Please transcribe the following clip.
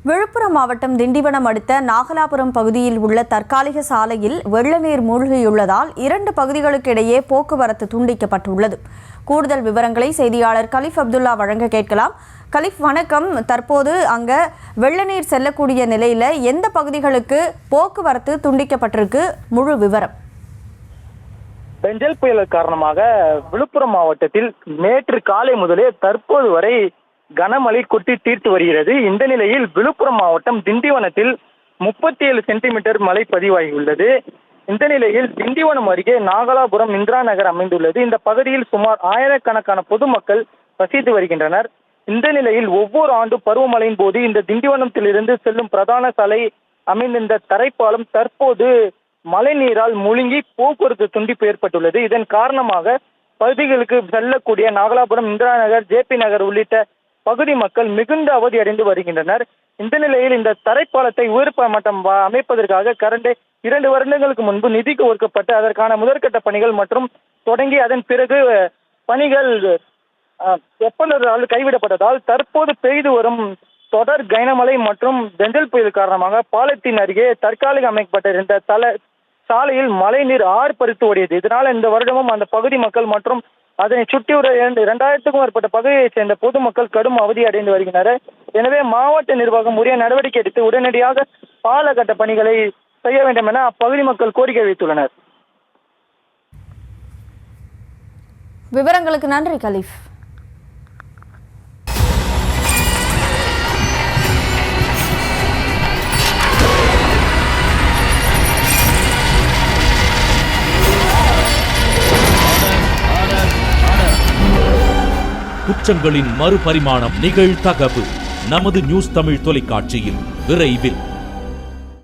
விழுப்புரம் மாவட்டம் திண்டிவனம் அடுத்த நாகலாபுரம் பகுதியில் உள்ள தற்காலிக சாலையில் வெள்ள நீர் மூழ்கியுள்ளதால் 2 பகுதிகளுக்கு இடையே போக்குவரத்து துண்டிக்கப்பட்டுள்ளது. கூடுதல் விவரங்களை செய்தியாளர் கலிஃப் அப்துல்லா வழங்க கேட்கலாம். கலிஃப், வணக்கம். தற்போது அங்க வெள்ள நீர் செல்லக்கூடிய நிலையில எந்த பகுதிகளுக்கு போக்குவரத்து துண்டிக்கப்பட்டிருக்கு? முழு விவரம். பெஞ்சல் புயல் காரணமாக விழுப்புரம் மாவட்டத்தில் நேற்று காலை முதலே தற்போது வரை கனமழை கொட்டி தீர்த்து வருகிறது. இந்த நிலையில் விழுப்புரம் மாவட்டம் திண்டிவனத்தில் 37 சென்டிமீட்டர் மழை பதிவாகியுள்ளது. இந்த நிலையில் திண்டிவனம் அருகே நாகலாபுரம் இந்திரா நகர் அமைந்துள்ளது. இந்த பகுதியில் சுமார் ஆயிரக்கணக்கான பொதுமக்கள் வசித்து வருகின்றனர். இந்த நிலையில் ஒவ்வொரு ஆண்டும் பருவமழையின் போது இந்த திண்டிவனத்திலிருந்து செல்லும் பிரதான சாலை அமைந்த தரைப்பாலம் தற்போது மழை நீரால் முழுங்கி போக்குவரத்து துண்டிப்பு ஏற்பட்டுள்ளது. இதன் காரணமாக பகுதிகளுக்கு செல்லக்கூடிய நாகலாபுரம், இந்திரா நகர், ஜேபி நகர் உள்ளிட்ட பகுதி மக்கள் மிகுந்த அவதி அடைந்து வருகின்றனர். இந்த நிலையில் இந்த தரைப்பாலத்தை உயர்மட்டம் அமைப்பதற்காக கடந்த 2 வருடங்களுக்கு முன்பு நிதிக்கு ஒதுக்கப்பட்டு அதற்கான முதற்கட்ட பணிகள் மற்றும் தொடங்கி அதன் பிறகு பணிகள் ஒப்பந்தத்தால் கைவிடப்பட்டதால் தற்போது பெய்து வரும் தொடர் கனமழை மற்றும் பெஞ்சல் புயல் காரணமாக பாலத்தின் அருகே தற்காலிக அமைக்கப்பட்டிருந்த சாலையில் மழை நீர் ஆர்ப்பரித்து ஓடியது. இதனால் இந்த வருடமும் அந்த பகுதி மக்கள் மற்றும் அதனை சுற்றியுள்ள 2000க்கும் மேற்பட்ட பகுதியைச் சேர்ந்த பொதுமக்கள் கடும் அவதி அடைந்து வருகின்றனர். எனவே மாவட்ட நிர்வாகம் உரிய நடவடிக்கை எடுத்து உடனடியாக பால கட்ட பணிகளை செய்ய வேண்டும் என அப்பகுதி மக்கள் கோரிக்கை வைத்துள்ளனர். விவரங்களுக்கு நன்றி கலீஃப். குற்றங்களின் மறுபரிமாணம் நிகழ்தகவு நமது நியூஸ் தமிழ் தொலைக்காட்சியில் விரைவில்.